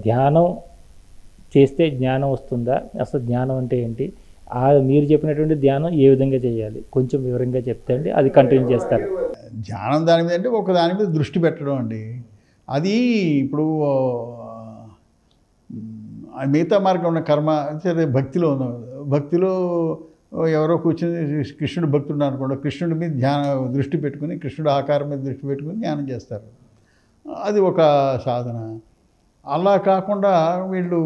ధ్యానం చేస్తే జ్ఞానం వస్తుందా? అసలు జ్ఞానం అంటే ఏంటి? మీరు చెప్పినటువంటి ధ్యానం ఏ విధంగా చేయాలి? కొంచెం వివరంగా చెప్తే అండి అది కంటిన్యూ చేస్తారు. ధ్యానం దాని మీద అంటే ఒక దాని మీద దృష్టి పెట్టడం అండి. అది ఇప్పుడు మిగతా మార్గం ఉన్న కర్మ సరే భక్తిలో భక్తిలో ఎవరో కూర్చొని కృష్ణుడు భక్తుడు అనుకోండి, కృష్ణుడి మీద దృష్టి పెట్టుకుని కృష్ణుడు ఆకారం మీద దృష్టి పెట్టుకుని ధ్యానం చేస్తారు. అది ఒక సాధన. అలా కాకుండా వీళ్ళు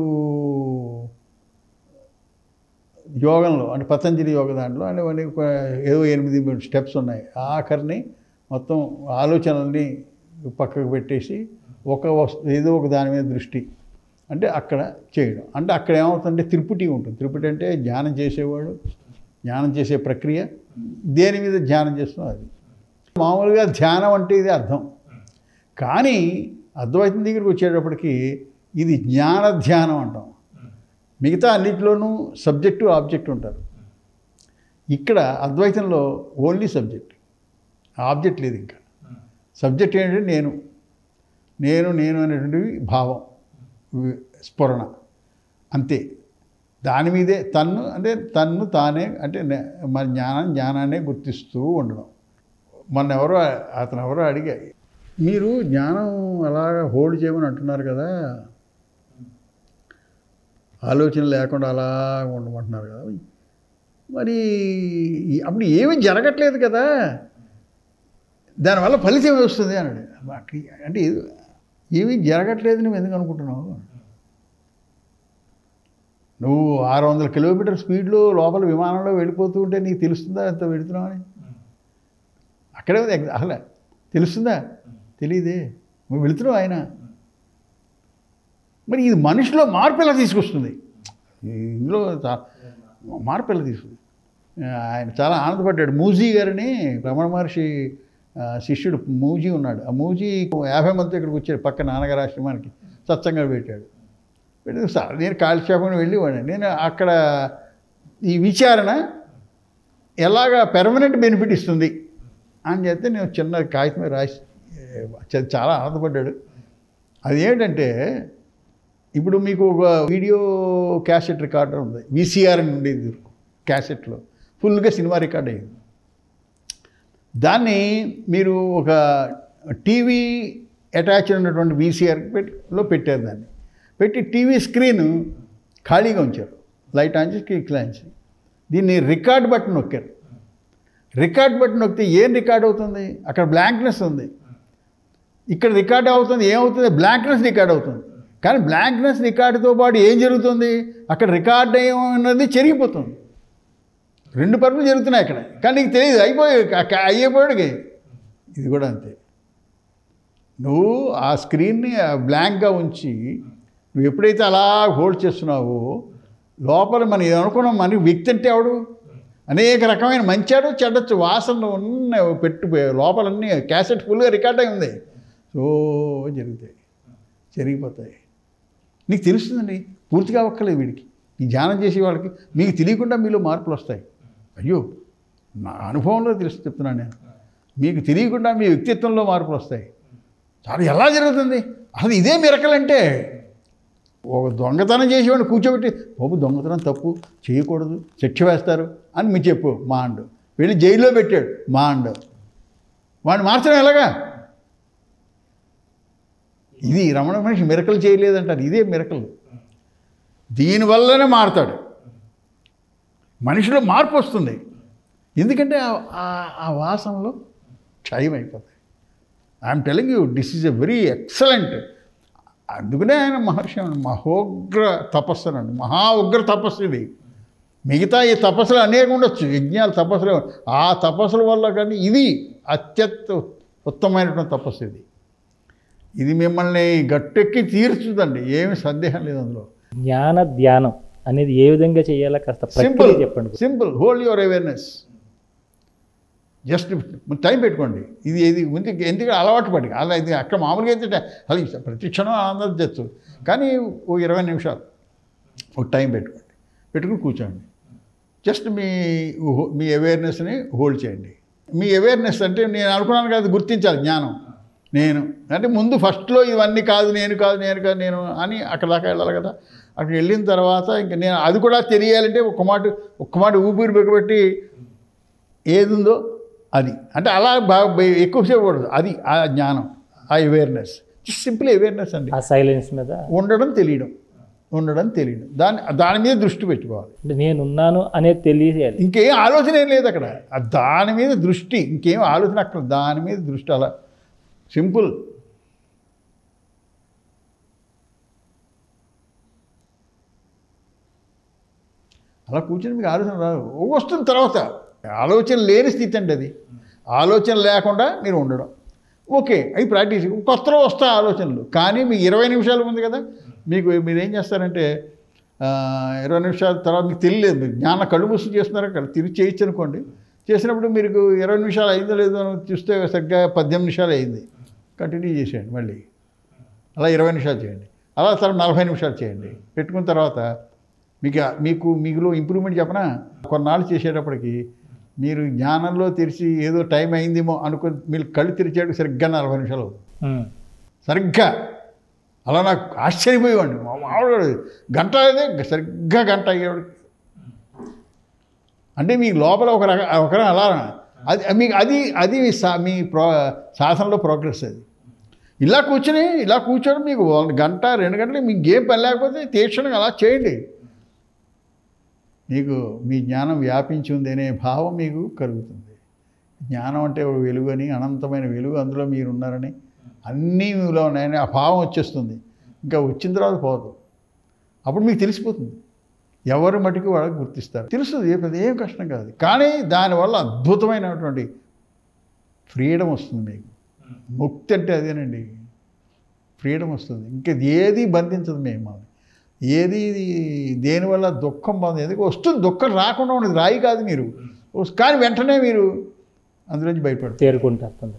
యోగంలో అంటే పతంజలి యోగ దాంట్లో అంటే ఏదో 8 స్టెప్స్ ఉన్నాయి. ఆఖరిని మొత్తం ఆలోచనల్ని పక్కకు పెట్టేసి ఏదో ఒక దాని మీద దృష్టి అంటే అక్కడ చేయడం. అంటే అక్కడ ఏమవుతుందంటే త్రిపుటి ఉంటుంది. త్రిపుటి అంటే ధ్యానం చేసేవాడు, ధ్యానం చేసే ప్రక్రియ, దేని మీద ధ్యానం చేస్తున్నాం అది. మామూలుగా ధ్యానం అంటే ఇది అర్థం. కానీ అద్వైతం దగ్గరికి వచ్చేటప్పటికి ఇది జ్ఞాన ధ్యానం అంటాం. మిగతా అన్నింటిలోనూ సబ్జెక్టు ఆబ్జెక్ట్ ఉంటారు. ఇక్కడ అద్వైతంలో ఓన్లీ సబ్జెక్ట్, ఆబ్జెక్ట్ లేదు. ఇంకా సబ్జెక్ట్ ఏంటంటే నేను నేను నేను అనేటువంటివి భావం, స్ఫురణ అంతే. దాని మీదే తన్ను అంటే తన్ను తానే అంటే మన జ్ఞానాన్ని గుర్తిస్తూ ఉండడం. అతను ఎవరో అడిగా, మీరు జ్ఞానం అలాగా హోల్డ్ చేయమని అంటున్నారు కదా, ఆలోచన లేకుండా అలా ఉండమంటున్నారు కదా, మరి అప్పుడు ఏమీ జరగట్లేదు కదా, దానివల్ల ఫలితం వస్తుంది అన్నాడు. అంటే ఏమీ జరగట్లేదు నువ్వు ఎందుకు అనుకుంటున్నావు? నువ్వు 600 కిలోమీటర్ స్పీడ్లో లోపల విమానంలో వెళ్ళిపోతూ ఉంటే నీకు తెలుస్తుందా ఎంత వెళుతున్నావు అని? అక్కడే అసలు తెలుస్తుందా? తెలియదే, నువ్వు వెళుతున్నావు. ఆయన మరి ఇది మనిషిలో మార్పు ఎలా తీసుకొస్తుంది? ఇందులో మార్పు ఎలా తీసుకుంది? ఆయన చాలా ఆనందపడ్డాడు. మూజీ గారిని రమణ మహర్షి శిష్యుడు మూజీ ఉన్నాడు. ఆ మూజీ 50 మందితో ఇక్కడికి వచ్చాడు, పక్క నాన్నగారి ఆశ్రమానికి సత్సంగా పెట్టాడు. సార్ నేను కాలక్షేపం వెళ్ళేవాడిని. నేను అక్కడ ఈ విచారణ ఎలాగా పెర్మనెంట్ బెనిఫిట్ ఇస్తుంది అని చెప్తే నేను చిన్న కాగితం మీద రాసి చాలా ఆనందపడ్డాడు. అది ఏంటంటే ఇప్పుడు మీకు ఒక వీడియో క్యాసెట్ రికార్డర్ ఉంది, వీసీఆర్ అని ఉండేది క్యాసెట్లో, ఫుల్గా సినిమా రికార్డ్ అయ్యింది. దాన్ని మీరు ఒక టీవీ అటాచ్ ఉన్నటువంటి వీసీఆర్లో పెట్టారు. దాన్ని పెట్టి టీవీ స్క్రీన్ ఖాళీగా ఉంచారు, లైట్ ఆన్ చేసి క్లిక్ లాంచి దీన్ని రికార్డ్ బటన్ నొక్కారు. రికార్డ్ బటన్ నొక్కితే ఏం రికార్డ్ అవుతుంది? అక్కడ బ్లాంక్నెస్ ఉంది. ఇక్కడ రికార్డ్ అవుతుంది, ఏమవుతుంది? బ్లాంక్నెస్ రికార్డ్ అవుతుంది. కానీ బ్లాంక్నెస్ రికార్డుతో పాటు ఏం జరుగుతుంది? అక్కడ రికార్డ్ అయ్యేది చెరిగిపోతుంది. 2 పనులు జరుగుతున్నాయి అక్కడ. కానీ నీకు తెలియదు, అయ్యేపోయాడుకి. ఇది కూడా అంతే. నువ్వు ఆ స్క్రీన్ని బ్లాంక్గా ఉంచి నువ్వు ఎప్పుడైతే అలా హోల్డ్ చేస్తున్నావో లోపల మనం అనుకున్నాం, మనకి వ్యక్తి అంటే ఎవడు? అనేక రకమైన మంచాడు చెడ్డచ్చు వాసనలు ఉన్న పెట్టిపోయాయి లోపలన్నీ. క్యాసెట్ ఫుల్గా రికార్డ్ అయి ఉంది. సో జరుగుతాయి, జరిగిపోతాయి. నీకు తెలుస్తుందండి, పూర్తిగా ఒక్కలేదు వీడికి. ఈ ధ్యానం చేసే వాళ్ళకి మీకు తెలియకుండా మీలో మార్పులు వస్తాయి. అయ్యో, నా అనుభవంలో చెప్తున్నాను నేను. మీకు తెలియకుండా మీ వ్యక్తిత్వంలో మార్పులు వస్తాయి. చాలా ఎలా జరుగుతుంది అసలు? ఇదే మిరకల్ అంటే. ఒక దొంగతనం చేసేవాడిని కూర్చోబెట్టి, బాబు దొంగతనం తప్పు చేయకూడదు, శిక్ష వేస్తారు అని మీరు చెప్పు, మా అండు వెళ్ళి జైల్లో పెట్టాడు, మా అండు వాడిని మార్చడం ఎలాగా? ఇది రమణ మనిషి మిరకలు చేయలేదంటారు, ఇదే మిరకలు. దీనివల్లనే మారుతాడు, మనిషిలో మార్పు వస్తుంది. ఎందుకంటే ఆ వాసనలో క్షయం అయిపోతాయి. I'm telling you, this is a very excellent. అందుకనే ఆయన మహర్షి మహోగ్ర తపస్సు అనండి, మహా ఉగ్ర తపస్సు ఇది. మిగతా ఈ తపస్సులు అనేక ఉండొచ్చు, యజ్ఞాలు తపస్సులు, ఆ తపస్సుల వల్ల కానీ ఇది ఉత్తమమైనటువంటి తపస్సు. ఇది మిమ్మల్ని గట్టెక్కి తీర్చుదండి, ఏమి సందేహం లేదు అందులో. జ్ఞాన ధ్యానం అనేది ఏ విధంగా చేయాలో కాస్త సింపుల్ చెప్పండి. Simple, hold your awareness. Just time పెట్టుకోండి. ఇది ముందు ఎందుకంటే అలవాటు పడి అలా ఇది అక్కడ మామూలుగా అయితే అది ప్రతి క్షణం ఆనందం తెచ్చు. కానీ ఓ 20 నిమిషాలు ఒక టైం పెట్టుకుని కూర్చోండి. జస్ట్ మీ అవేర్నెస్ని హోల్డ్ చేయండి. మీ అవేర్నెస్ అంటే నేను అనుకున్నాను కదా, గుర్తించాలి జ్ఞానం. నేను అంటే ముందు ఫస్ట్లో ఇవన్నీ కాదు నేను కాదు నేను కాదు నేను అని అక్కడ దాకా వెళ్ళాలి కదా. అక్కడికి వెళ్ళిన తర్వాత ఇంకా నేను అది కూడా తెలియాలంటే ఒక్క మాట ఊపిరి బిగబెట్టి ఏది ఉందో అది అంటే అలా బాగా ఎక్కువసేపు పడదు. అది ఆ జ్ఞానం, ఆ అవేర్నెస్, సింపుల్ అవేర్నెస్ అండి. ఆ సైలెన్స్ మీద ఉండడం తెలియడం దాని మీద దృష్టి పెట్టుకోవాలి. అంటే నేనున్నాను అనేది తెలియాలి. ఇంకేం ఆలోచన ఏం లేదు అక్కడ, దాని మీద దృష్టి, ఇంకేం ఆలోచన అక్కడ, దాని మీద దృష్టి. అలా సింపుల్. అలా కూర్చొని మీకు ఆలోచన రాదు, వస్తుంది తర్వాత. ఆలోచన లేని స్థితి అండి అది. ఆలోచన లేకుండా మీరు ఉండడం. ఓకే, అవి ప్రాక్టీస్. కొత్తలో వస్తాయి ఆలోచనలు, కానీ మీకు 20 నిమిషాలు ఉంది కదా, మీరు ఏం చేస్తారంటే 20 నిమిషాల తర్వాత మీకు తెలియలేదు, మీరు జ్ఞాన కళ్ళు మూసి చేస్తున్నారు అక్కడ, తిరిగి చేయొచ్చు అనుకోండి. చేసినప్పుడు మీరు 20 నిమిషాలు అయిందో లేదో అని చూస్తే సరిగ్గా 18 నిమిషాలు అయింది. కంటిన్యూ చేసేయండి మళ్ళీ, అలా 20 నిమిషాలు చేయండి. అలా తర్వాత 40 నిమిషాలు చేయండి. పెట్టుకున్న తర్వాత మీకులో ఇంప్రూవ్మెంట్ చెప్పనా, కొన్నాళ్ళు చేసేటప్పటికి మీరు జ్ఞానంలో తెరిచి ఏదో టైం అయిందేమో అనుకుని మీరు కళ్ళు తెరిచేటప్పుడు సరిగ్గా 40 నిమిషాలు అవుతుంది. సరిగ్గా అలా నాకు ఆశ్చర్యపోయేవాడిని. మామూలుగా గంట అదే సరిగ్గా గంట అయ్యేవాడికి. అంటే మీ లోపల ఒక అలా అది మీకు అది మీ శాసనంలో ప్రోగ్రెస్. అది ఇలా కూర్చొని మీకు 1 గంట 2 గంటలు మీకు ఏం పని లేకపోతే తీక్షణంగా అలా చేయండి. మీకు మీ జ్ఞానం వ్యాపించి ఉంది అనే భావం మీకు కలుగుతుంది. జ్ఞానం అంటే ఒక వెలుగు అని, అనంతమైన వెలుగు, అందులో మీరు ఉన్నారని, అన్నీ మీలో ఉన్నాయని ఆ భావం వచ్చేస్తుంది. ఇంకా వచ్చిన తర్వాత పోదు. అప్పుడు మీకు తెలిసిపోతుంది. ఎవరు మటుకు వాళ్ళకి గుర్తిస్తారు, తెలుస్తుంది. ఏం కష్టం కాదు. కానీ దానివల్ల అద్భుతమైనటువంటి ఫ్రీడమ్ వస్తుంది మీకు. ముక్తి అంటే అదేనండి, ఫ్రీడమ్ వస్తుంది. ఇంకా ఏది బంధించదు మిమ్మల్ని. ఏది దేనివల్ల దుఃఖం బాగుంది, ఎందుకు వస్తుంది, దుఃఖం రాకుండా ఉండదు, రాయి కాదు మీరు. కానీ వెంటనే మీరు అందులోంచి బయటపడతారు, తేరుకుంటారు.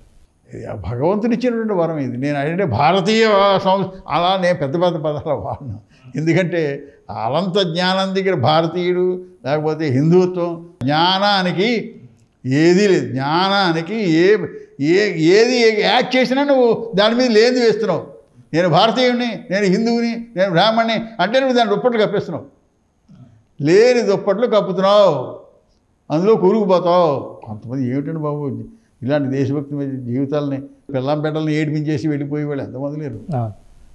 భగవంతుని ఇచ్చినటువంటి వరం ఇది. నేను అంటే భారతీయ అలా నేను పెద్ద పదాలు వాడను, ఎందుకంటే అనంత జ్ఞానం దగ్గర భారతీయుడు లేకపోతే హిందుత్వం, జ్ఞానానికి ఏదీ లేదు. జ్ఞానానికి ఏది యాక్ట్ చేసినా నువ్వు దాని మీద లేనిది వేస్తున్నావు. నేను భారతీయుడిని, నేను హిందువుని, నేను బ్రాహ్మణ్ణి అంటే నువ్వు దాని దుప్పట్లు కప్పేస్తున్నావు. లేని దుప్పట్లు కప్పుతున్నావు, అందులో కూరుకుపోతావు. కొంతమంది ఏమిటండి బాబు, ఇలాంటి దేశభక్తి జీవితాలని పిల్లంపెట్టల్ని ఏడిపించేసి వెళ్ళిపోయి వాళ్ళు ఎంతమంది లేరు.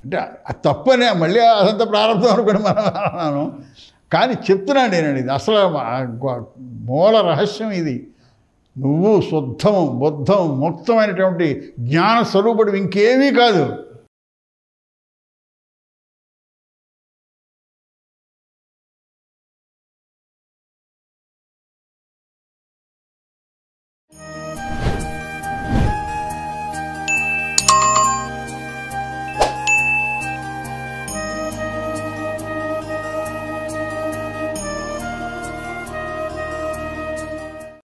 అంటే అది తప్పనే మళ్ళీ అదంతా ప్రారంభం అనుకోండి మనం. కానీ చెప్తున్నాను నేను, ఇది అసలు మూల రహస్యం ఇది. నువ్వు శుద్ధం బుద్ధం ముక్తమైనటువంటి జ్ఞాన స్వరూపుడు, ఇంకేమీ కాదు.